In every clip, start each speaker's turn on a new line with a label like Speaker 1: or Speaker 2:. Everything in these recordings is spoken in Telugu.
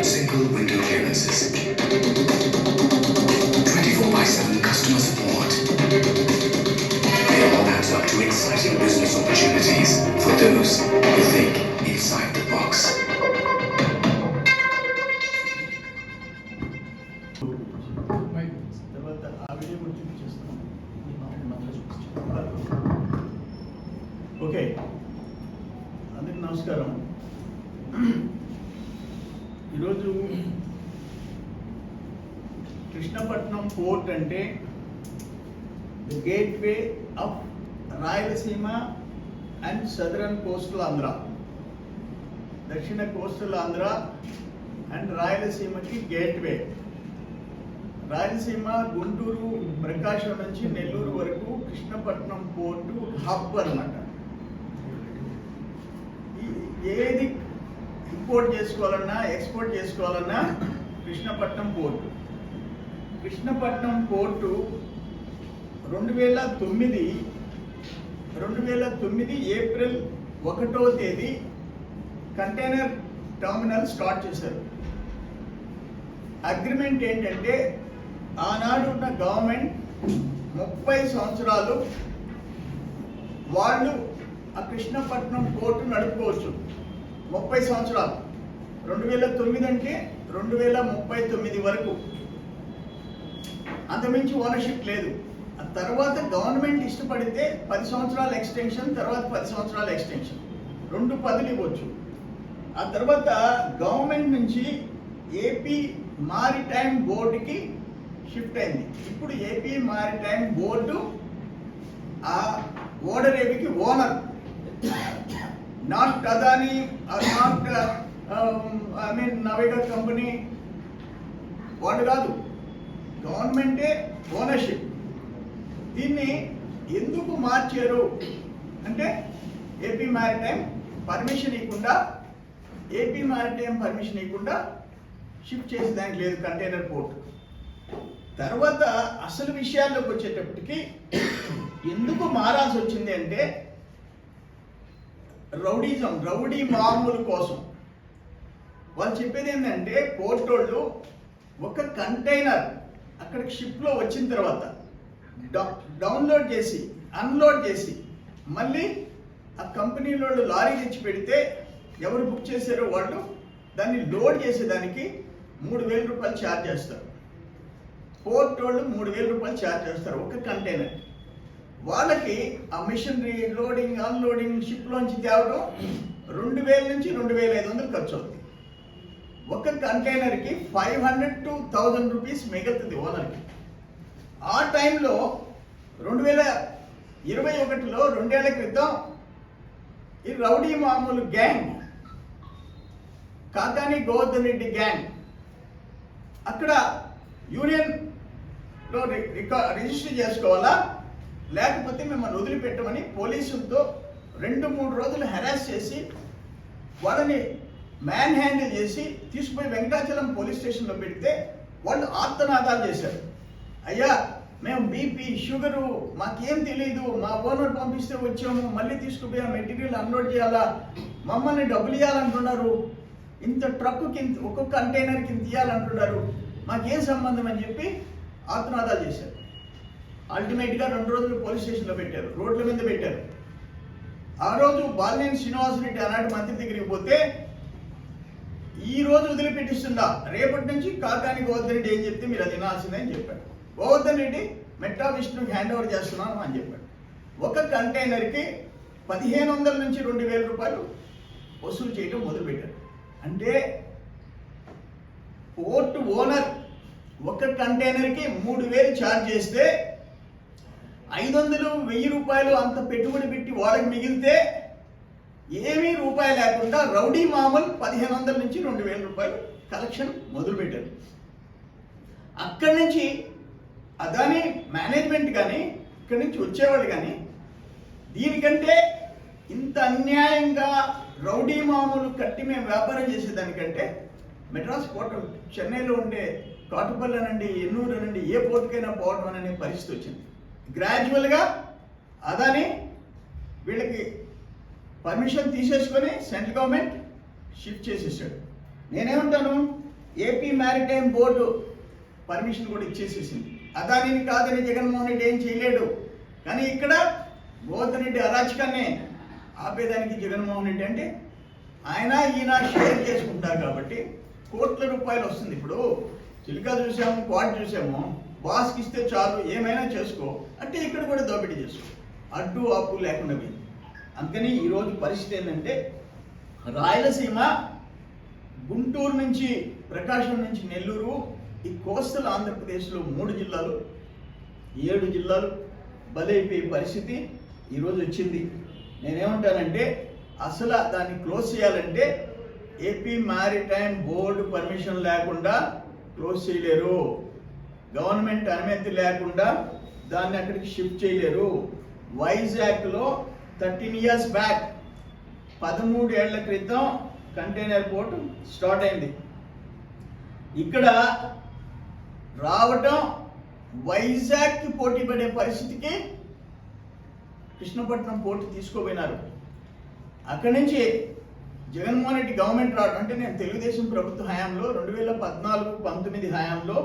Speaker 1: single window clearances. 24/7 customer support. It all adds up to exciting business opportunities for those who think inside the box.
Speaker 2: Okay, అందరికి నమస్కారం. ఈరోజు కృష్ణపట్నం పోర్ట్ అంటే the gateway of Rayalaseema and southern coastal Andhra, దక్షిణ కోస్టల్ ఆంధ్ర అండ్ రాయలసీమకి గేట్వే. రాయలసీమ గుంటూరు ప్రకాశం నుంచి నెల్లూరు వరకు కృష్ణపట్నం పోర్టు హబ్ అన్నమాట. ఏది ఇంపోర్ట్ చేసుకోవాలన్నా ఎక్స్పోర్ట్ చేసుకోవాలన్నా Krishnapatnam port. Krishnapatnam port 2009 April 1వ తేదీ కంటైనర్ టర్మినల్ స్టార్ట్ చేశారు. అగ్రిమెంట్ ఏంటంటే ఆనాడు ఉన్న గవర్నమెంట్ 30 సంవత్సరాలు వాళ్ళు ఆ కృష్ణపట్నం పోర్టు నడుపుకోవచ్చు. 30 సంవత్సరాలు, 2009 అంటే 2039 వరకు, అంతమించి ఓనర్షిప్ లేదు. ఆ తర్వాత గవర్నమెంట్ ఇష్టపడితే 10 సంవత్సరాల ఎక్స్టెన్షన్, తర్వాత 10 సంవత్సరాల ఎక్స్టెన్షన్, 2 పదులు ఇవ్వచ్చు. ఆ తర్వాత గవర్నమెంట్ నుంచి ఏపీ మారిటైమ్ బోర్డుకి షిఫ్ట్ అయింది. ఇప్పుడు ఏపీ మారిటైమ్ బోర్డు ఆ ఓడరేవికి owner, not Adani, not Navayuga company, వాళ్ళు కాదు, గవర్నమెంటే ఓనర్షిప్. దీన్ని ఎందుకు మార్చారు అంటే ఏపీ మారిటైమ్ పర్మిషన్ ఇవ్వకుండా షిఫ్ట్ చేసేదానికి లేదు కంటైనర్ పోర్ట్. తర్వాత అసలు విషయాల్లోకి వచ్చేటప్పటికి ఎందుకు మారాల్సి వచ్చింది అంటే రౌడీ మామూలు కోసం. వాళ్ళు చెప్పేది ఏంటంటే పోర్ట్ వాళ్ళు ఒక కంటైనర్ అక్కడికి షిప్లో వచ్చిన తర్వాత డౌన్లోడ్ చేసి అన్లోడ్ చేసి మళ్ళీ ఆ కంపెనీలో లారీ తెచ్చి పెడితే ఎవరు బుక్ చేశారో వాళ్ళు దాన్ని లోడ్ చేసేదానికి 3,000 రూపాయలు ఛార్జ్ చేస్తారు. పోర్ట్ వాళ్ళు 3,000 రూపాయలు ఛార్జ్ చేస్తారు ఒక కంటైనర్. వాళ్ళకి ఆ మిషనరీ లోడింగ్ అన్లోడింగ్ షిప్లోంచి తేవడం 2,000 నుంచి 2,500 ఖర్చు అవుతుంది. ఒక కంటైనర్కి 500 to 1,000 రూపీస్ మిగులుతుంది ఓనర్కి. ఆ టైంలో 2021లో 2 ఏళ్ల క్రితం ఈ రౌడీ మామూలు గ్యాంగ్, కాకాని గోవర్ధన్ రెడ్డి గ్యాంగ్ అక్కడ యూనియన్లో రిజిస్టర్ చేసుకోవాలా, లేకపోతే మిమ్మల్ని వదిలిపెట్టమని పోలీసులతో 2-3 రోజులు హెరాస్ చేసి వాళ్ళని మ్యాన్ హ్యాండిల్ చేసి తీసుకుపోయి వెంకటాచలం పోలీస్ స్టేషన్లో పెడితే వాళ్ళు ఆర్తనాదాలు చేశారు. అయ్యా, మేము బీపీ షుగరు మాకేం తెలియదు, మా ఓనర్ పంపిస్తే వచ్చాము, మళ్ళీ తీసుకుపోయి ఆ మెటీరియల్ అన్లోడ్ చేయాలా, మమ్మల్ని డబ్బులు ఇవ్వాలంటున్నారు, ఇంత ట్రక్కుకి ఒక్కొక్క కంటైనర్కి ఇంత ఇవ్వాలంటున్నారు, మాకేం సంబంధం అని చెప్పి ఆర్తనాదాలు చేశారు. అల్టిమేట్గా 2 రోజులు పోలీస్ స్టేషన్లో పెట్టారు, రోడ్ల మీద పెట్టారు. ఆ రోజు బాలినేని శ్రీనివాసరెడ్డి ఆనాటి మంత్రి దగ్గరికి పోతే ఈ రోజు వదిలిపెట్టిస్తుందా, రేపటి నుంచి కాకాని గోవర్ధన్ రెడ్డి ఏం చెప్తే మీరు అది వినాల్సిందే అని చెప్పాడు. గోవర్ధన్ రెడ్డి మెట్టా విష్ణుకి హ్యాండ్ ఓవర్ చేస్తున్నాను అని చెప్పాడు. ఒక కంటైనర్కి 1,500 నుంచి 2,000 రూపాయలు వసూలు చేయడం మొదలుపెట్టారు. అంటే పోర్ట్ ఓనర్ ఒక కంటైనర్కి 3,000 ఛార్జ్ చేస్తే 500-1,000 రూపాయలు అంత పెట్టుబడి పెట్టి వాళ్ళకి మిగిలితే ఏమీ రూపాయి లేకుండా రౌడీ మామూలు 1,500 నుంచి 2,000 రూపాయలు కలెక్షన్ మొదలుపెట్టారు. అక్కడి నుంచి అదాని మేనేజ్మెంట్ కానీ ఇక్కడి నుంచి వచ్చేవాళ్ళు కానీ దీనికంటే ఇంత అన్యాయంగా రౌడీ మామూలు కట్టి మేము వ్యాపారం చేసేదానికంటే మెడ్రాస్ పోర్ట్, చెన్నైలో ఉండే కాటుపల్లి అనండి, ఎన్నూరు అనండి, ఏ పోర్టుకైనా పోవడం అనే పరిస్థితి వచ్చింది. గ్రాడ్యువల్గా అదాని వీళ్ళకి పర్మిషన్ తీసేసుకొని సెంట్రల్ గవర్నమెంట్ షిఫ్ట్ చేసేసాడు. నేనేమంటాను, ఏపీ మ్యారిటైమ్ బోర్డు పర్మిషన్ కూడా ఇచ్చేసేసింది. అదానిని కాదని జగన్మోహన్ రెడ్డి ఏం చేయలేడు. కానీ ఇక్కడ గోవర్ధన్ రెడ్డి అరాచకాన్ని ఆపేదానికి జగన్మోహన్ రెడ్డి అంటే ఆయన ఈయన షేర్ చేసుకుంటారు కాబట్టి కోట్ల రూపాయలు వస్తుంది. ఇప్పుడు చిలుక చూసాము, క్వాడ్ చూసాము, బాస్కి ఇస్తే చాలు ఏమైనా చేసుకో అంటే ఇక్కడ కూడా దోపిడీ చేసుకో, అడ్డు ఆపు లేకుండా పోయింది. అందుకని ఈరోజు పరిస్థితి ఏంటంటే రాయలసీమ గుంటూరు నుంచి, ప్రకాశం నుంచి నెల్లూరు, ఈ కోస్టల్ ఆంధ్రప్రదేశ్లో 3 జిల్లాలు, 7 జిల్లాలు బలైపోయే పరిస్థితి ఈరోజు వచ్చింది. నేనేమంటానంటే అసలు దాన్ని క్లోజ్ చేయాలంటే ఏపీ మ్యారిటైమ్ బోర్డు పర్మిషన్ లేకుండా క్లోజ్ చేయలేరు. గవర్నమెంట్ అనుమతి లేకుండా దాన్ని అక్కడికి షిఫ్ట్ చేయలేరు. వైజాగ్లో 13 ఇయర్స్ బ్యాక్ 13 ఏళ్ల క్రితం కంటైనర్ పోర్ట్ స్టార్ట్ అయింది. ఇక్కడ రావటం వైజాగ్కి పోటీ పడే పరిస్థితికి కృష్ణపట్నం పోర్టు తీసుకోపోయినారు. అక్కడి నుంచి జగన్మోహన్ రెడ్డి గవర్నమెంట్ రావడం అంటే నేను తెలుగుదేశం ప్రభుత్వ హయాంలో 2014-19 హయాంలో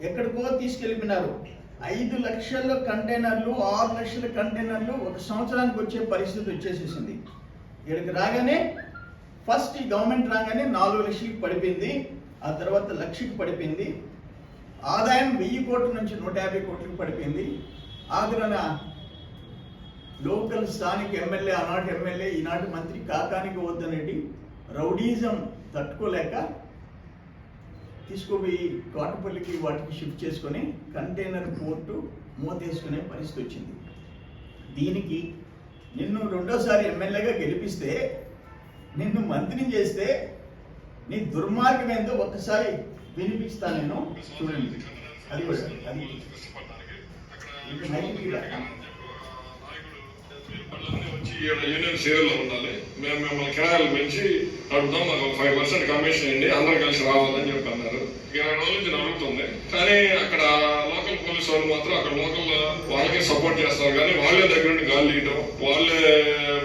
Speaker 2: ఎక్కడికో తీసుకెళ్ళిపోయినారు. 5 లక్షల కంటైనర్లు, 6 లక్షల కంటైనర్లు ఒక సంవత్సరానికి వచ్చే పరిస్థితి వచ్చేసేసింది. ఇక్కడికి రాగానే ఫస్ట్ ఈ గవర్నమెంట్ రాగానే 4 లక్షలకి పడిపోయింది, ఆ తర్వాత 1 లక్షకి పడిపోయింది. ఆదాయం 1000 కోట్ల నుంచి 150 కోట్లకి పడిపోయింది. ఆగ్రహణ లోకల్ స్థానిక ఎమ్మెల్యే, ఆనాటి ఎమ్మెల్యే, ఈనాటి మంత్రి కాకాని గోవర్ధన్ రెడ్డి రౌడీజం తట్టుకోలేక తీసుకుపోయి కోటపల్లికి వాటికి షిఫ్ట్ చేసుకొని కంటైనర్ పోర్టు మూతేసుకునే పరిస్థితి వచ్చింది. దీనికి నిన్ను 2వ సారి ఎమ్మెల్యేగా గెలిపిస్తే, నిన్ను మంత్రిని చేస్తే నీ దుర్మార్గం ఏందో ఒక్కసారి వినిపిస్తా నేను, చూడండి. అది కూడా అది
Speaker 3: యూనియన్ సేవల్లో ఉండాలి. మేము మిమ్మల్ని కిరాయిలు పెంచి అడుగుతాం, మాకు 5% కమిషన్ ఇవ్వండి, అందరు కలిసి రావాలని చెప్పి అన్నారు. 20 రోజుల నుంచి నడుగుతుంది. కానీ అక్కడ లోకల్ పోలీసు వాళ్ళు మాత్రం అక్కడ లోకల్ వాళ్ళకే సపోర్ట్ చేస్తారు. కానీ వాళ్ళే దగ్గర నుండి గాలి తీయటం, వాళ్ళే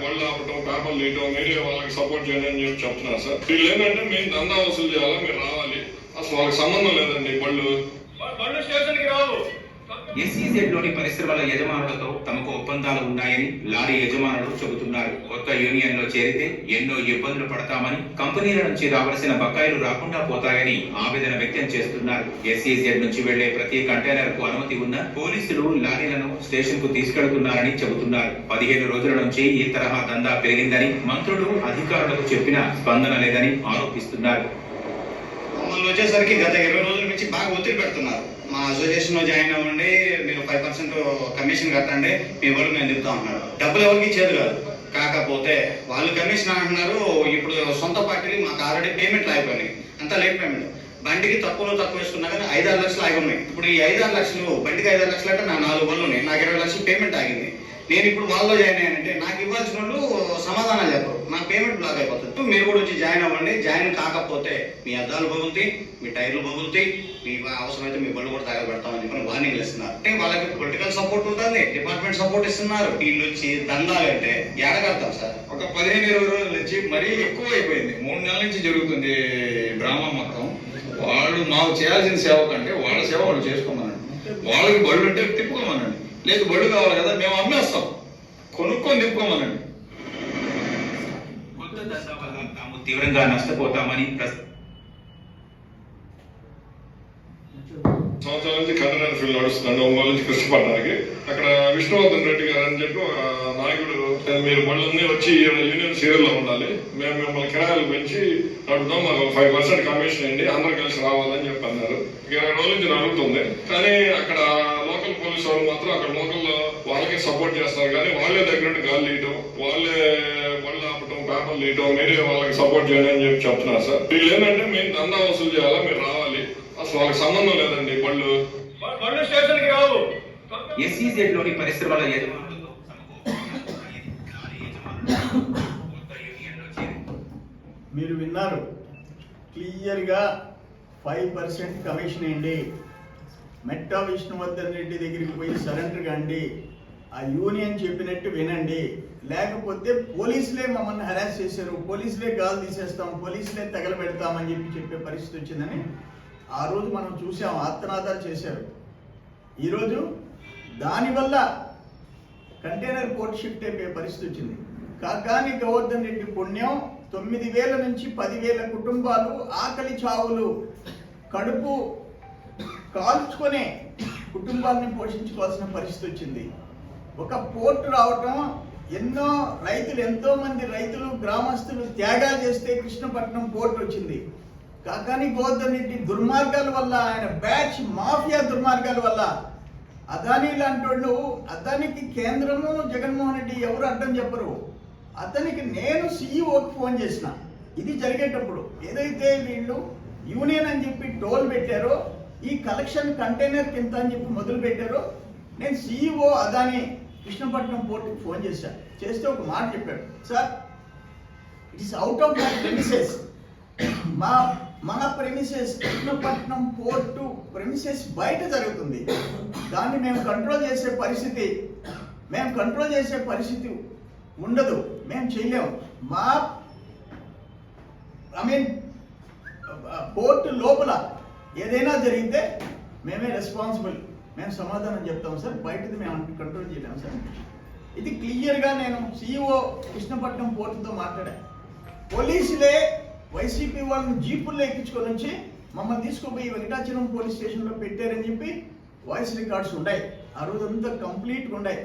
Speaker 3: బళ్ళు ఆపటం, పేపర్లు తీయటం, మీడియా వాళ్ళకి సపోర్ట్ చేయండి అని చెప్పి చెప్తున్నారు సార్. వీళ్ళు ఏంటంటే మేము దందా వసూలు చేయాలా, మీరు రావాలి, అసలు వాళ్ళకి సంబంధం లేదండి. బళ్ళు స్టేషన్కి రావు.
Speaker 4: ఎస్ఈజెడ్లోని పరిశ్రమల యజమానులతో తమకు ఒప్పందాలు ఉన్నాయని లారీ యజమానులు చెబుతున్నారు. కొత్త యూనియన్లో చేరితే ఎన్నో ఇబ్బందులు పడతామని, కంపెనీల నుంచి రావాల్సిన బకాయిలు రాకుండా పోతాయని ఆవేదన వ్యక్తం చేస్తున్నారు. ఎస్ఈజెడ్ నుంచి వెళ్లే ప్రతి కంటైనర్ కు అనుమతి ఉన్న పోలీసులు లారీలను స్టేషన్ కు తీసుకెళ్తున్నారని చెబుతున్నారు. 15 రోజుల నుంచి ఈ తరహా దందా పెరిగిందని మంత్రులు, అధికారులకు చెప్పినా స్పందన లేదని ఆరోపిస్తున్నారు.
Speaker 5: వచ్చేసరికి గత 20 రోజుల నుంచి బాగా ఒత్తిడి పెడుతున్నారు. మా అసోసియేషన్ లో జాయిన్ అవ్వండి, మీరు 5% కమిషన్ కట్టండి, మీ వరకు మేము చెప్తా ఉన్నారు. డబ్బులు ఎవరికి ఇచ్చేది కాదు. కాకపోతే వాళ్ళు కమిషన్ అంటున్నారు. ఇప్పుడు సొంత పార్టీలు మాకు ఆల్రెడీ పేమెంట్లు అయిపోయినాయి, అంతా లేట్ పేమెంట్. బండికి తక్కువ వేసుకున్నా కానీ 5-6 లక్షలు ఆగి ఉన్నాయి. ఇప్పుడు ఈ 5-6 లక్షలు, బండికి 5-6 లక్షలు అంటే నా 4 బళ్ళు ఉన్నాయి, నాకు 20 లక్షలు పేమెంట్ ఆగింది. నేను ఇప్పుడు వాళ్ళలో జాయిన్ అయ్యానంటే నాకు ఇవ్వాల్సిన వాళ్ళు సమాధానం చెప్పరు, నాకు పేమెంట్ బ్లాక్ అయిపోతుంది. మీరు కూడా వచ్చి జాయిన్ అవ్వండి. జాయిన్ కాకపోతే మీ అద్దాలు పగులుతాయి, మీ టైర్లు పగులుతాయి, మీ అవసరమైతే మీ బళ్ళు కూడా తగలబెడతామని చెప్పి వార్నింగ్లు ఇస్తున్నారు. అంటే వాళ్ళకి పొలిటికల్ సపోర్ట్ ఉంటుంది, డిపార్ట్మెంట్ సపోర్ట్ ఇస్తున్నారు. వీళ్ళు వచ్చి దందాలంటే ఏడగడతాం సార్.
Speaker 3: ఒక 15-20 రోజుల నుంచి మరీ ఎక్కువ అయిపోయింది. 3 నెలల నుంచి జరుగుతుంది డ్రామా మొత్తం. వాళ్ళు మాకు చేయాల్సిన సేవ కంటే వాళ్ళ సేవ వాళ్ళు చేసుకోమనండి. వాళ్ళకి బళ్ళు అంటే తిప్పుకోమనండి, లేదు బళ్ళు కావాలి కదా మేము అమ్మేస్తాం, కొనుక్కొని తిప్పుకోమనండి.
Speaker 4: కొత్త దందా వల్ల తాము తీవ్రంగా నష్టపోతామని
Speaker 3: సంవత్సరాల నుంచి కంటైనర్ ఫీల్డ్ నడుస్తుందండి. ఒంగోలు నుంచి కృష్ణపట్నానికి. అక్కడ విష్ణువర్ధన్ రెడ్డి గారు అని చెప్పి ఒక నాయకుడు, మీరు బళ్ళన్నీ వచ్చి యూనియన్ సేవల్లో ఉండాలి, మేము మిమ్మల్ని కిరాయిలు పెంచి అడుగుతాం, మాకు 5% కమిషన్ ఇవ్వండి, అందరు కలిసి రావాలని చెప్పి అన్నారు. 20 రోజుల నుంచి నడుగుతుంది. కానీ అక్కడ లోకల్ పోలీసు వాళ్ళు మాత్రం అక్కడ లోకల్ వాళ్ళకే సపోర్ట్ చేస్తారు. కానీ వాళ్ళే దగ్గర నుండి గాలి తీయటం, వాళ్ళే బళ్ళు ఆపటం, పేపర్లు తీయటం, మీడియా వాళ్ళకి సపోర్ట్ చేయండి అని చెప్పి చెప్తున్నారు సార్. వీళ్ళు ఏంటంటే మేము దందా వసూలు చేయాలా, మీరు రావాలి, అసలు వాళ్ళకి సంబంధం లేదండి. బళ్ళు స్టేషన్కి రావు.
Speaker 4: ఎస్ఈజెడ్లోని పరిశ్రమల
Speaker 2: మీరు విన్నారు క్లియర్గా 5% కమిషన్ ఇవ్వండి. మెట్టా విష్ణువర్ధన్ రెడ్డి దగ్గరికి పోయి సరెండర్ కండి, ఆ యూనియన్ చెప్పినట్టు వినండి. లేకపోతే పోలీసులే మమ్మల్ని హెరాస్ చేశారు, పోలీసులే గాలు తీసేస్తాం, పోలీసులే తగలబెడతామని చెప్పే పరిస్థితి వచ్చిందని ఆ రోజు మనం చూసాం, ఆత్మనాదాలు చేశారు. ఈరోజు దానివల్ల కంటైనర్ పోర్ట్ షిఫ్ట్ అయిపోయే పరిస్థితి వచ్చింది. కాకాని గోవర్ధన్ రెడ్డి పుణ్యం 9,000 నుంచి 10,000 కుటుంబాలు ఆకలి చావులు కడుపు కాల్చుకునే కుటుంబాలని పోషించుకోవాల్సిన పరిస్థితి వచ్చింది. ఒక పోర్టు రావటం, ఎంతో మంది రైతులు గ్రామస్తులు త్యాగాలు చేస్తే కృష్ణపట్నం పోర్టు వచ్చింది. కాకాని గోవర్ధన్ రెడ్డి దుర్మార్గాల వల్ల, ఆయన బ్యాచ్ మాఫియా దుర్మార్గాల వల్ల అదానీ లాంటి వాళ్ళు, అదానికి కేంద్రము జగన్మోహన్ రెడ్డి ఎవరు అడ్డం చెప్పరు. అతనికి నేను సీఈఓకి ఫోన్ చేసిన, ఇది జరిగేటప్పుడు ఏదైతే వీళ్ళు యూనియన్ అని చెప్పి టోల్ పెట్టారో, ఈ కలెక్షన్ కంటైనర్ కింద అని చెప్పి మొదలు పెట్టారో, నేను సీఈఓ అదానీ కృష్ణపట్నం పోర్టుకి ఫోన్ చేస్తే ఒక మాట చెప్పాడు, sir it is out of my premises, మన ప్రెమిసెస్ కృష్ణపట్నం పోర్టు ప్రెమిసెస్ బయట జరుగుతుంది, దాన్ని మేము కంట్రోల్ చేసే పరిస్థితి ఉండదు, మేము చేయలేము. పోర్టు లోపల ఏదైనా జరిగితే మేమే రెస్పాన్సిబుల్, మేము సమాధానం చెప్తాం సార్, బయటది మేము కంట్రోల్ చేయలేము సార్. ఇది క్లియర్గా నేను సీఈఓ కృష్ణపట్నం పోర్టుతో మాట్లాడా. పోలీసులే వైసీపీ వాళ్ళని జీపుల్లో ఎక్కించుకొని వచ్చి మమ్మల్ని తీసుకుపోయి వెంకటాచలం పోలీస్ స్టేషన్లో పెట్టారని చెప్పి వాయిస్ రికార్డ్స్ ఉన్నాయి. ఆ రోజంతా కంప్లీట్గా ఉన్నాయి.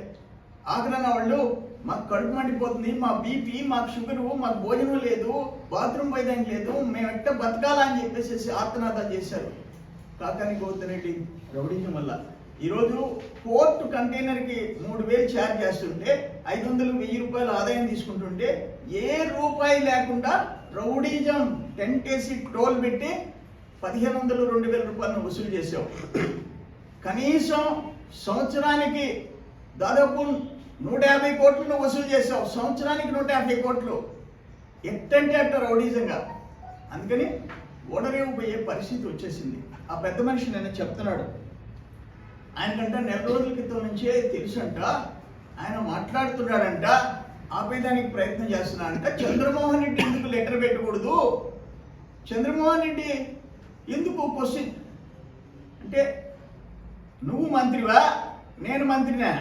Speaker 2: ఆఖరణ వాళ్ళు మాకు కడుపు మండిపోతుంది, మా బీపీ, మాకు షుగరు, మాకు భోజనం లేదు, బాత్రూమ్ పోయేదానికి లేదు, మేము ఎట్ట బతకాలని చెప్పేసి ఆర్తనాదాలు చేశారు. కాకాని గోవర్ధన్ రెడ్డి రౌడీజం వల్ల ఈరోజు పోర్టు కంటైనర్కి 3,000 ఛార్జ్ చేస్తుంటే 500, 1,000 రూపాయలు ఆదాయం తీసుకుంటుంటే ఏ రూపాయి లేకుండా రౌడీజం టెంట్ వేసి టోల్ పెట్టి 1,500, 2,000 రూపాయలను వసూలు చేసావు. కనీసం సంవత్సరానికి దాదాపు 150 కోట్లను వసూలు చేసావు. సంవత్సరానికి 150 కోట్లు. ఎట్టంటే అట్ట రౌడీజంగా. అందుకని ఓడరేవు పోయే పరిస్థితి వచ్చేసింది. ఆ పెద్ద మనిషి నేను చెప్తున్నాడు, ఆయనకంట 4 రోజుల క్రితం నుంచే తెలుసంట, ఆయన మాట్లాడుతున్నాడంట, ఆపేదానికి ప్రయత్నం చేస్తున్నాడంట. చంద్రమోహన్ రెడ్డి ఎందుకు లెటర్ పెట్టకూడదు, చంద్రమోహన్ రెడ్డి ఎందుకు క్వశ్చన్ అంటే, నువ్వు మంత్రివా, నేను మంత్రినా,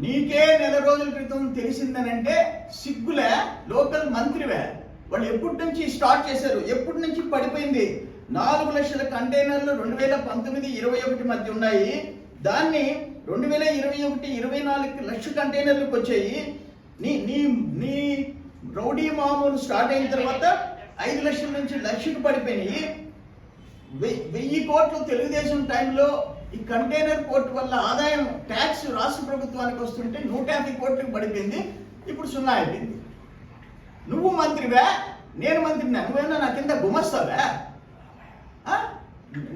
Speaker 2: నీకే 4 రోజుల క్రితం తెలిసిందనంటే సిగ్గులే, లోకల్ మంత్రివే. వాళ్ళు ఎప్పటి నుంచి స్టార్ట్ చేశారు, ఎప్పటి నుంచి పడిపోయింది. 4 లక్షల కంటైనర్లు 2019-21 మధ్య ఉన్నాయి. దాన్ని 2021-24 లక్ష కంటైనర్లకు వచ్చాయి. నీ రౌడీ మామూలు స్టార్ట్ అయిన తర్వాత 5 లక్షల నుంచి 1 లక్షకు పడిపోయినాయి. 1000 కోట్లు తెలుగుదేశం టైంలో ఈ కంటైనర్ పోర్ట్ వల్ల ఆదాయం ట్యాక్స్ రాష్ట్ర ప్రభుత్వానికి వస్తుంటే 150 కోట్లకు పడిపోయింది. ఇప్పుడు 0 అయిపోయింది. నువ్వు మంత్రివా, నేను మంత్రినా, నువ్వేనా నా కింద గుమస్తావా?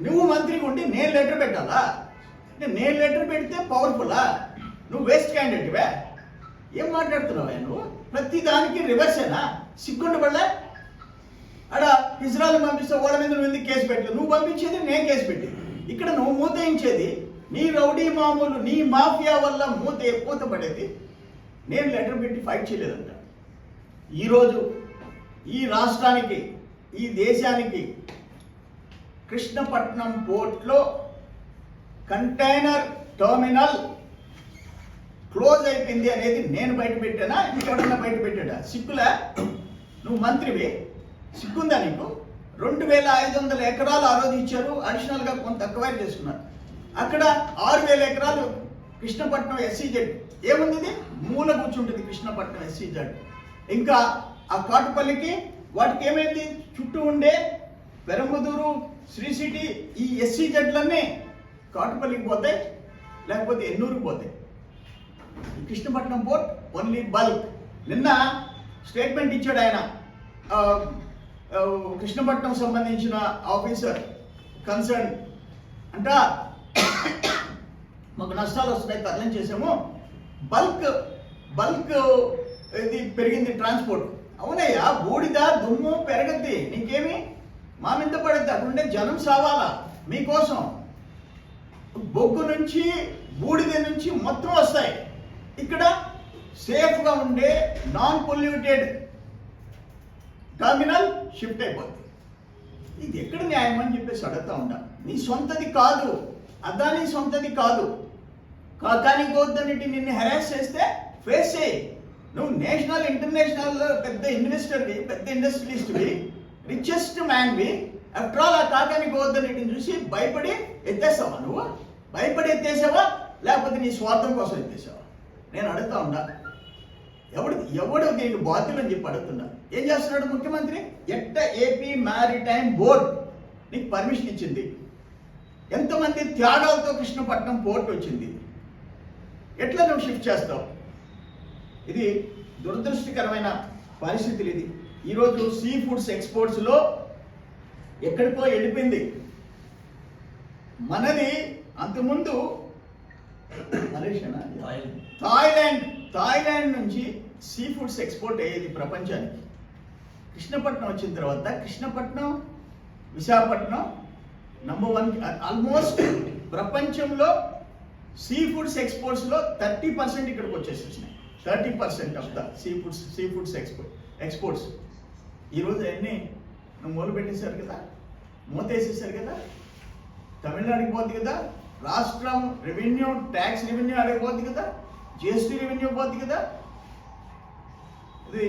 Speaker 2: నువ్వు మంత్రిగా ఉండి నేను లెటర్ పెట్టాలా? అంటే నేను లెటర్ పెడితే పవర్ఫుల్లా? నువ్వు వేస్ట్ క్యాండిడేట్వా? ఏం మాట్లాడుతున్నావా నువ్వు? ప్రతి దానికి రివర్సేనా? సిగ్గుండబడలే? అక్కడ ఇజ్రాయల్ పంపిస్తే వాళ్ళ మీద నువ్వు ఎందుకు కేసు పెట్టలేదు? నువ్వు పంపించేది, నేను కేసు పెట్టేది. ఇక్కడ నువ్వు మూతయించేది, నీ రౌడీ మామూలు, నీ మాఫియా వల్ల మూత పడేది. నేను లెటర్ పెట్టి ఫైట్ చేయలేదంట. ఈరోజు ఈ రాష్ట్రానికి, ఈ దేశానికి కృష్ణపట్నం పోర్ట్లో కంటైనర్ టర్మినల్ క్లోజ్ అయిపోయింది అనేది నేను బయట పెట్టానా, ఇంకెవడన్నా బయట పెట్టాడా? సిగ్గులా? నువ్వు మంత్రివి, సిగ్గుందా నీకు? 2,500 ఎకరాలు ఆ రోజు ఇచ్చారు, అడిషనల్గా కొంత అక్వైర్ చేసుకున్నారు. అక్కడ 6,000 ఎకరాలు కృష్ణపట్నం SEZ. ఏముంది? ఇది మూల కూర్చుంటుంది కృష్ణపట్నం SEZ. ఇంకా ఆ కాటుపల్లికి వాటికి ఏమైంది? చుట్టూ ఉండే పెరంబదూరు, శ్రీ సిటీ, ఈ SEZలన్నీ కాటుపల్లికి పోతాయి, లేకపోతే ఎన్నూరుకి పోతాయి. ఈ కృష్ణపట్నం పోర్ట్ ఓన్లీ బల్క్. నిన్న స్టేట్మెంట్ ఇచ్చాడు ఆయన, కృష్ణపట్నం సంబంధించిన ఆఫీసర్ కన్సర్న్ అంట, మాకు నష్టాలు వస్తున్నాయి, తరలించేసాము చేసాము, బల్క్ ఇది పెరిగింది ట్రాన్స్పోర్ట్. అవునయ్యా, బూడిద దుమ్ము పెరగద్ది, నీకేమి మా మీద పడద్ది, అక్కడుండే జనం సావాలా మీకోసం. బొగ్గు నుంచి, బూడిద నుంచి మొత్తం వస్తాయి. ఇక్కడ సేఫ్గా ఉండే నాన్ పొల్యూటెడ్ టర్మినల్ షిఫ్ట్ అయిపోతుంది. ఇది ఎక్కడ న్యాయం అని చెప్పేసి అడుగుతా ఉంటా. నీ సొంతది కాదు, అదాని సొంతది కాదు. కానీ గోద్దన్నిటి నిన్ను హెరాస్ చేస్తే ఫేస్ చేయి. నువ్వు నేషనల్ ఇంటర్నేషనల్ పెద్ద ఇన్వెస్టర్వి, పెద్ద ఇండస్ట్రియలిస్ట్వి, రిచెస్ట్ మ్యాన్వి. ఆఫ్టర్ ఆల్ ఆ కాకాని గోద్దన్నిటిని చూసి భయపడి ఎత్తేసావా? నువ్వు భయపడి ఎత్తేసావా లేకపోతే నీ స్వార్థం కోసం ఎత్తేసావా? నేను అడుగుతా ఉన్నా. ఎవడు దీనికి బాధ్యులు అని చెప్పి అడుగుతున్నా. ఏం చేస్తున్నాడు ముఖ్యమంత్రి? ఏపీ మ్యారిటైమ్ బోర్డ్ నీకు పర్మిషన్ ఇచ్చింది. ఎంతమంది త్యాగాలతో కృష్ణపట్నం పోర్ట్ వచ్చింది. ఎట్లా నువ్వు షిఫ్ట్ చేస్తావు? ఇది దురదృష్టకరమైన పరిస్థితులు. ఇది ఈరోజు సీ ఫుడ్స్ ఎక్స్పోర్ట్స్లో ఎక్కడికో వెళ్ళిపోయింది. మనది అంతకుముందు థాయిలాండ్ నుంచి సీ ఫుడ్స్ ఎక్స్పోర్ట్ అయ్యేది ప్రపంచానికి. కృష్ణపట్నం వచ్చిన తర్వాత కృష్ణపట్నం, విశాఖపట్నం నంబర్ 1. ఆల్మోస్ట్ ప్రపంచంలో సీ ఫుడ్స్ ఎక్స్పోర్ట్స్లో 30% ఇక్కడికి వచ్చేసేసినాయి. 30% of the sea foods exports ఈరోజు అన్నీ నువ్వు మొదలు పెట్టేశారు కదా, మూతేసేసారు కదా. తమిళనాడుకి పోద్ది కదా, రాష్ట్రం రెవెన్యూ, ట్యాక్స్ రెవెన్యూ అడగపోద్ది కదా, జిఎస్టీ రెవెన్యూ పోద్ది కదా. ఇది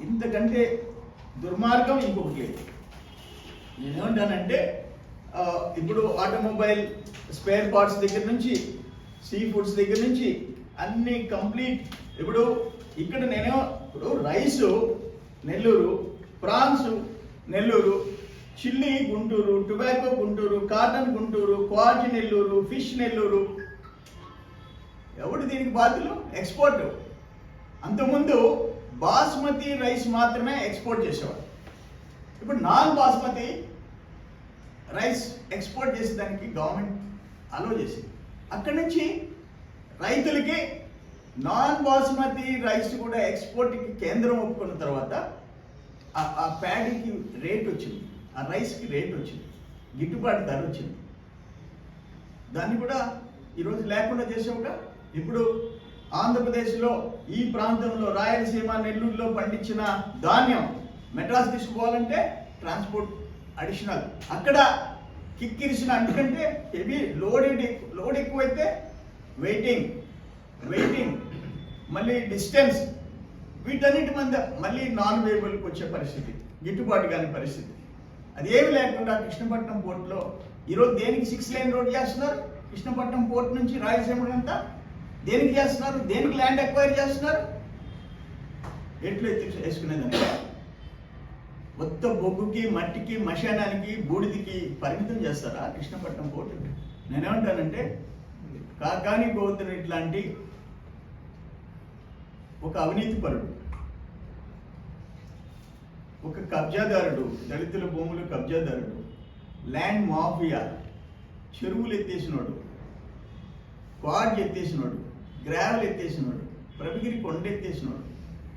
Speaker 2: ఇంతకంటే దుర్మార్గం ఇంకొకటి లేదు. నేనేమంటానంటే ఇప్పుడు ఆటోమొబైల్ స్పేర్ పార్ట్స్ దగ్గర నుంచి, సీ ఫుడ్స్ దగ్గర నుంచి అన్ని కంప్లీట్. ఇప్పుడు ఇక్కడ ఇప్పుడు rice Nellore, prawns Nellore, chilli Guntur, tobacco Guntur, cotton Guntur, quality Nellore, fish Nellore. ఎవడు దీనికి బాధ్యులు? ఎక్స్పోర్ట్. అంతకుముందు బాస్మతి రైస్ మాత్రమే ఎక్స్పోర్ట్ చేసేవాడు. ఇప్పుడు నాన్ బాస్మతి రైస్ ఎక్స్పోర్ట్ చేసేదానికి గవర్నమెంట్ అలో చేసింది. అక్కడి నుంచి రైతులకి నాన్ బాస్మతి రైస్ కూడా ఎక్స్పోర్ట్కి కేంద్రం ఒప్పుకున్న తర్వాత ఆ ప్యాడీకి రేట్ వచ్చింది, ఆ రైస్కి రేట్ వచ్చింది, గిట్టుబాటు ధర వచ్చింది. దాన్ని కూడా ఈరోజు లేకుండా చేసావుగా. ఇప్పుడు ఆంధ్రప్రదేశ్లో ఈ ప్రాంతంలో రాయలసీమ, నెల్లూరులో పండించిన ధాన్యం మెడ్రాస్ తీసుకుపోవాలంటే ట్రాన్స్పోర్ట్ అడిషనల్. అక్కడ కిక్కిరిసిన, ఎందుకంటే హెవీ లోడ్ ఎక్కువైతే వెయిటింగ్, మళ్ళీ డిస్టెన్స్, వీటన్నిటి మంది మళ్ళీ నాన్ వేయబుల్కి వచ్చే పరిస్థితి, గిట్టుబాటు కాని పరిస్థితి. అదేమి లేకుండా కృష్ణపట్నం పోర్టులో ఈరోజు దేనికి 6 లేన్ రోడ్ చేస్తున్నారు? కృష్ణపట్నం పోర్ట్ నుంచి రాయలసీమ అంతా దేనికి చేస్తున్నారు? దేనికి ల్యాండ్ ఎక్వైర్ చేస్తున్నారు? ఎట్లు వేసుకునేదానికి మొత్తం బొగ్గుకి, మట్టికి, మశానానికి, బూడిదికి పరిమితం చేస్తారా కృష్ణపట్నం పోర్టు? నేనేమంటానంటే కాకాని గోవర్ధన్ ఇట్లాంటి ఒక అవినీతి పరుడు, ఒక కబ్జాదారుడు, దళితుల భూములు కబ్జాదారుడు, ల్యాండ్ మాఫియా, చెరువులు ఎత్తేసినోడు, క్వాడ్ ఎత్తేసినోడు, గ్రావెల్ ఎత్తేసినోడు, ప్రభగిరి కొండ ఎత్తేసినోడు,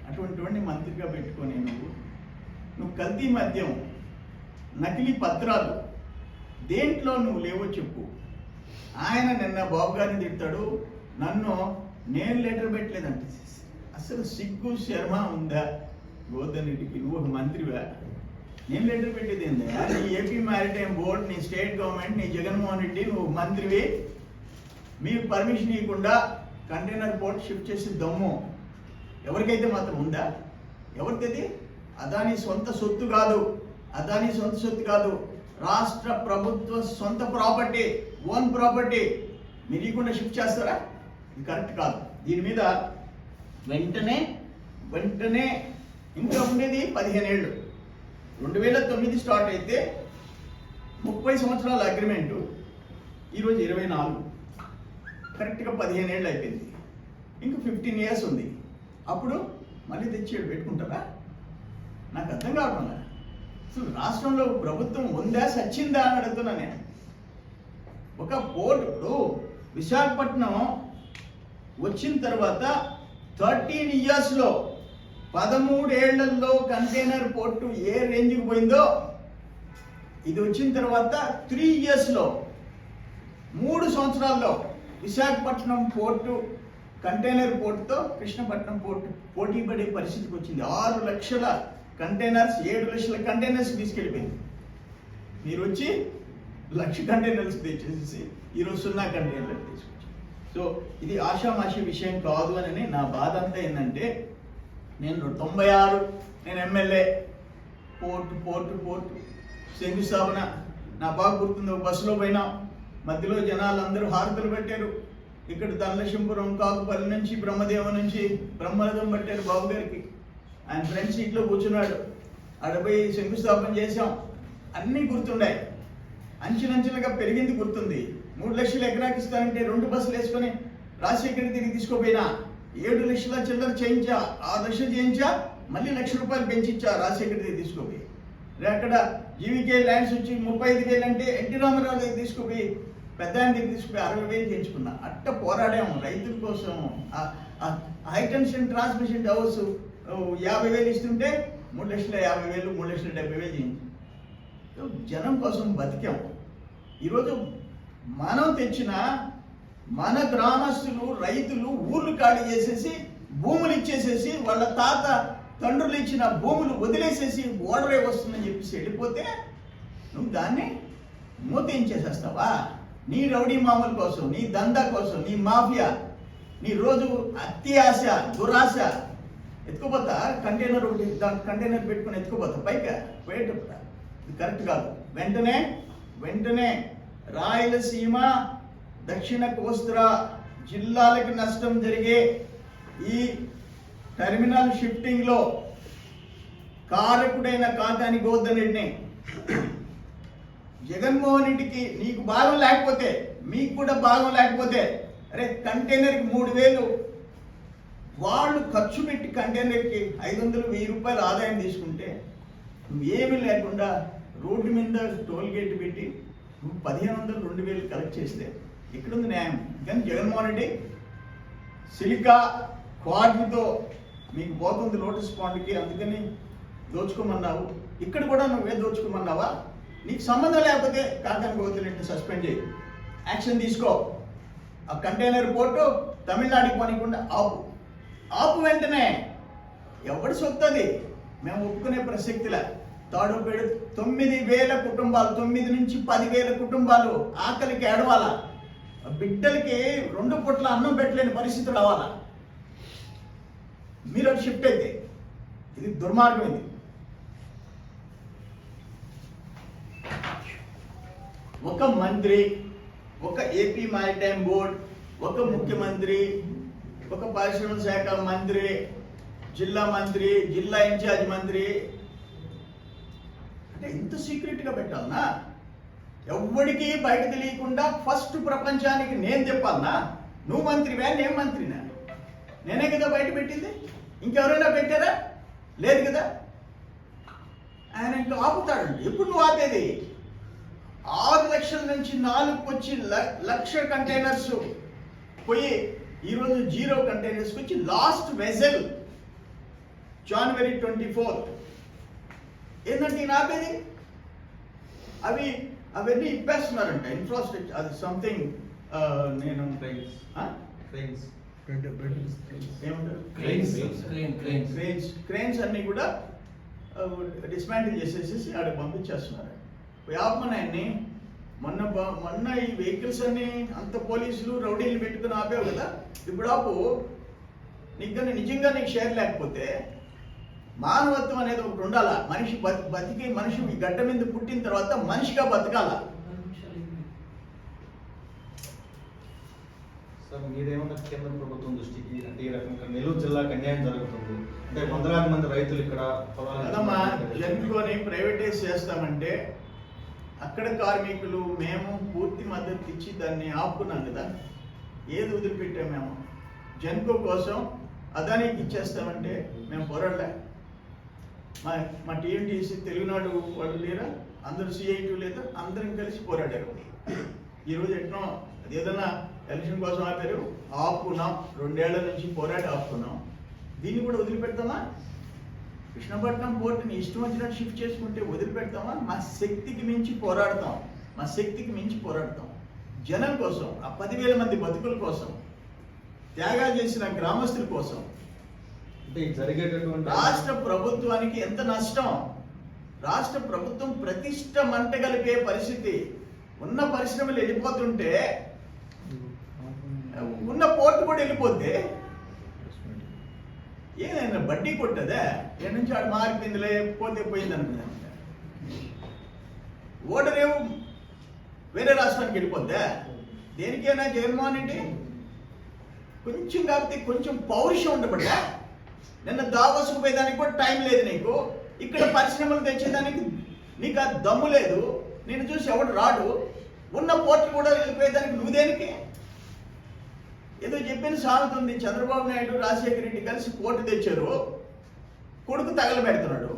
Speaker 2: అటువంటి మంత్రిగా పెట్టుకొని నువ్వు కల్తీ మద్యం, నకిలీ పత్రాలు, దేంట్లో నువ్వు లేవో చెప్పు. ఆయన నిన్న బాబు గారిని తిడతాడు, నేను లెటర్ పెట్టలేదంటే. అసలు సిగ్గు శర్మ ఉందా గోవర్ధన్ రెడ్డికి? నువ్వు ఒక మంత్రివా? నేను లెటర్ పెట్టేది ఏందా? నీ ఏపీ మ్యారిటైమ్ బోర్డ్, నీ స్టేట్ గవర్నమెంట్, నీ జగన్మోహన్ రెడ్డి, నువ్వు మంత్రివి. మీకు పర్మిషన్ ఇవ్వకుండా కంటైనర్ పోర్ట్ షిఫ్ట్ చేసే దమ్ము ఎవరికైతే మాత్రం ఉందా? ఎవరికైతే? అదాని సొంత సొత్తు కాదు, రాష్ట్ర ప్రభుత్వ సొంత ప్రాపర్టీ, ఓన్ ప్రాపర్టీ. మీరు ఇవ్వకుండా షిఫ్ట్ చేస్తారా? ఇది కరెక్ట్ కాదు. దీని మీద వెంటనే ఇంకా ఉండేది 15 ఏళ్ళు. 2009 స్టార్ట్ అయితే 30 సంవత్సరాల అగ్రిమెంటు, ఈరోజు 24, కరెక్ట్గా 15 ఏళ్ళు అయిపోయింది. ఇంకా 15 ఇయర్స్ ఉంది. అప్పుడు మళ్ళీ తెచ్చి పెట్టుకుంటారా? నాకు అర్థం కావడం లేదు. అసలు రాష్ట్రంలో ప్రభుత్వం ఉందా, సచ్చిందా అని అడుగుతున్నా నేను. ఒక పోర్టు విశాఖపట్నం వచ్చిన తర్వాత 13 ఇయర్స్లో 13 ఏళ్లలో కంటైనర్ పోర్టు ఏ రేంజ్కి పోయిందో, ఇది వచ్చిన తర్వాత 3 ఇయర్స్లో 3 సంవత్సరాల్లో విశాఖపట్నం పోర్టు కంటైనర్ పోర్టుతో కృష్ణపట్నం పోర్టు పోటీ పడే పరిస్థితికి వచ్చింది. 6 లక్షల కంటైనర్స్ 7 లక్షల కంటైనర్స్ తీసుకెళ్ళిపోయింది. మీరు వచ్చి 1 లక్ష కంటైనర్స్ తెచ్చేసి ఈరోజు 0 కంటైనర్లు తీసుకొచ్చారు. సో ఇది ఆషామాషి విషయం కాదు అని నా బాధ అంతా ఏంటంటే, నేను 96 నేను ఎమ్మెల్యే పోర్టు శంకుస్థాపన నా బాగా గుర్తుంది. ఒక బస్సులో పోయినాం, మధ్యలో జనాలు అందరూ హారతులు పెట్టారు. ఇక్కడ ధనలక్ష్మీపురం కాకుపల్లి నుంచి బ్రహ్మదేవం నుంచి బ్రహ్మరథం పట్టారు బాబు గారికి. ఆయన ఫ్రెండ్ సీట్లో కూర్చున్నాడు. ఆడపోయి శంకుస్థాపన చేసాం. అన్నీ గుర్తుండాయి. అంచెలంచెలుగా పెరిగింది గుర్తుంది. 3 లక్షలు ఎకరాకి ఇస్తానంటే 2 బస్సులు వేసుకొని రాజశేఖర్ తిరిగి తీసుకోపోయినా 7 లక్షల చిల్లర చేయించా, 6 లక్షలు చేయించా, మళ్ళీ 1 లక్ష రూపాయలు పెంచిచ్చా రాజశేఖర్ దగ్గర తీసుకోపోయి. అక్కడ జీవికే ల్యాండ్స్ వచ్చి 35,000 అంటే ఎన్టీ రామారావు దగ్గర తీసుకుపోయి పెద్ద ఆయన దగ్గర తీసుకుపోయి 60,000 చేయించుకున్నా. అట్ట పోరాడాము రైతుల కోసం. హై టెన్షన్ ట్రాన్స్మిషన్ హౌస్ 50,000 ఇస్తుంటే 3,50,000 3,70,000 చేయించాం. జనం కోసం బతికాం. ఈరోజు మనం తెచ్చిన మన గ్రామస్తులు రైతులు ఊర్లు ఖాళీ చేసేసి భూములు ఇచ్చేసేసి వాళ్ళ తాత తండ్రులు ఇచ్చిన భూములు వదిలేసేసి ఓడరే వస్తుందని చెప్పేసి వెళ్ళిపోతే నువ్వు దాన్ని మూతేయించేసేస్తావా? నీ రౌడీ మామూల కోసం, నీ దందా కోసం, నీ మాఫియా, నీ రోజు అత్యాశ దురాశ ఎత్తుకుపోతా. కంటైనర్ ఒకటి కంటైనర్ పెట్టుకుని ఎత్తుకుపోతా పైగా పోయేటప్పుడు. ఇది కరెక్ట్ కాదు. వెంటనే రాయలసీమ దక్షిణ కోస్తా జిల్లాలకు నష్టం జరిగే ఈ టెర్మినల్ షిఫ్టింగ్ లో కారకుడైన కాకాని గోవర్ధన్ రెడ్డిని, జగన్మోహన్ రెడ్డికి నీకు భాగం లేకపోతే, మీకు కూడా భాగం లేకపోతే, అరే కంటైనర్కి 3,000 వాళ్ళు ఖర్చు పెట్టి కంటైనర్కి 500-1000 రూపాయలు ఆదాయం తీసుకుంటే నువ్వేమీ లేకుండా రోడ్డు మీద టోల్ గేట్ పెట్టి నువ్వు 1,500-2,000 కలెక్ట్ చేస్తే ఎక్కడుంది న్యాయం? కానీ జగన్మోహన్ రెడ్డి సిలికా క్వాడ్తో మీకు పోతుంది లోటస్ పాండ్కి, అందుకని దోచుకోమన్నావు. ఇక్కడ కూడా నువ్వే దోచుకోమన్నావా? నీకు సంబంధం లేకపోతే కాకాని గోవర్ధన్ రెడ్డిని సస్పెండ్ చేయి, యాక్షన్ తీసుకో. ఆ కంటైనర్ పోర్టు తమిళనాడుకి పోనీకుండా ఆపు వెంటనే. ఎవడు సొత్తది మేము ఒప్పుకునే ప్రసక్తిలా. తాడుపేడు 9,000 కుటుంబాలు, 9 నుంచి 10,000 కుటుంబాలు ఆకలికి ఏడవాలా, బిడ్డలకి 2 పూట్ల అన్నం పెట్టలేని పరిస్థితులు అవ్వాలా. మీరు షిఫ్ట్ అయితే ఇది దుర్మార్గం. ఇది ఒక మంత్రి, ఒక ఏపీ మారిటైమ్ బోర్డ్, ఒక ముఖ్యమంత్రి, ఒక పరిశ్రమల శాఖ మంత్రి, జిల్లా ఇన్ఛార్జ్ మంత్రి అంటే ఇంత సీక్రెట్గా పెట్టాలనా? ఎవ్వడికి బయట తెలియకుండా ఫస్ట్ ప్రపంచానికి నేను చెప్పాలనా? నువ్వు మంత్రివా, నేను మంత్రినా? నేనే కదా బయట పెట్టింది. ఇంకెవరైనా పెట్టారా? లేదు కదా. ఆయన ఇంకా ఆపుతాడండి. ఎప్పుడు నువ్వు ఆపేది? 6 లక్షల నుంచి 4కి వచ్చి 1 లక్ష కంటైనర్స్ పోయి ఈరోజు 0 కంటైనర్స్కి వచ్చి లాస్ట్ వెజల్ January 24 ఏంటంటే ఈయన ఆపేది? అవన్నీ ఇప్పేస్తున్నారంట ఇన్ఫ్రాస్ట్రక్చర్. అది సంథింగ్ నేను క్రెయిన్స్ అన్ని కూడా డిస్మాంటిల్ చేసేసి ఆడ పంపించేస్తున్నారు. ఆపమని ఆయన్ని మొన్న ఈ వెహికల్స్ అన్ని అంత పోలీసులు రౌడీలు పెట్టుకుని ఆపేవు కదా, ఇప్పుడు ఆపు. నీకు నిజంగా నీకు షేర్ లేకపోతే మానవత్వం అనేది ఒకటి ఉండాలా. మనిషి బతికి మనిషి ఈ గడ్డ మీద పుట్టిన తర్వాత మనిషిగా బతకాల.
Speaker 6: సార్ మీరేమన్నా కేంద్ర ప్రభుత్వం దృష్టికి, అంటే ఈ రకంగా నెల్లూరు జిల్లాకు అన్యాయం జరుగుతుంది అంటే 100,000 మంది రైతులు ఇక్కడ
Speaker 2: కదమ్మా జన్కొని ప్రైవేటైజ్ చేస్తామంటే అక్కడ కార్మికులు మేము పూర్తి మద్దతు ఇచ్చి దాన్ని ఆపుకున్నాం కదా. ఏది వదిలిపెట్టాం మేము? జన్కో కోసం అదానికి ఇచ్చేస్తామంటే మేము పోరాడలే. మా టీఎంటీసీ తెలుగునాడు వాళ్ళు లేరా, అందరూ CIT లేదా, అందరం కలిసి పోరాడారు. ఈరోజు ఎట్నో అది ఏదైనా ఎలక్షన్ కోసం ఆపారు, ఆపుకున్నాం. 2 ఏళ్ల నుంచి పోరాడి ఆపుకున్నాం. దీన్ని కూడా వదిలిపెడతామా? కృష్ణపట్నం పోర్టుని ఇష్టం వచ్చినట్టు షిఫ్ట్ చేసుకుంటే వదిలిపెడతామా? మా శక్తికి మించి పోరాడతాం. జనం కోసం, ఆ 10,000 మంది బతుకుల కోసం. త్యాగాలు చేసిన గ్రామస్తుల కోసం
Speaker 6: అంటే ఈ జరిగేటటువంటి
Speaker 2: రాష్ట్ర ప్రభుత్వానికి ఎంత నష్టం. రాష్ట్ర ప్రభుత్వం ప్రతిష్ట మంటగలిపే పరిస్థితి. ఉన్న పరిశ్రమలు వెళ్ళిపోతుంటే, ఉన్న పోర్టు కూడా వెళ్ళిపోతే ఏదైనా బడ్డీ కొట్టదా? ఏ నుంచి ఆడు మారిపోయిందిలే, పోతే పోయింది అనుకున్నాను. ఓడరేమో వేరే రాష్ట్రానికి వెళ్ళిపోద్దా? దేనికైనా జగన్మోహన్ రెడ్డి కొంచెం కాకపోతే కొంచెం పౌరుషం ఉండబడ్డా. నిన్న దావోసుకు పోయేదానికి కూడా టైం లేదు నీకు. ఇక్కడ పరిశ్రమలు తెచ్చేదానికి నీకు ఆ దమ్ము లేదు. నేను చూసి ఎవడు రాడు. ఉన్న పోర్టు కూడా వెళ్ళిపోయేదానికి నువ్వు దేనికి? ఏదో చెప్పిన సామెత ఉంది. చంద్రబాబు నాయుడు రాజశేఖర రెడ్డి కలిసి పోర్టు తెచ్చారు, కొడుకు తగలబెడుతున్నాడు.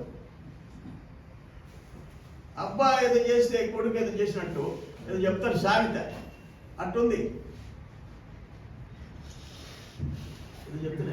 Speaker 2: అబ్బా ఏదో చేస్తే కొడుకు ఏదో చేసినట్టు ఏదో చెప్తారు సామెత, అట్టుంది. ఏదో చెప్తున్నా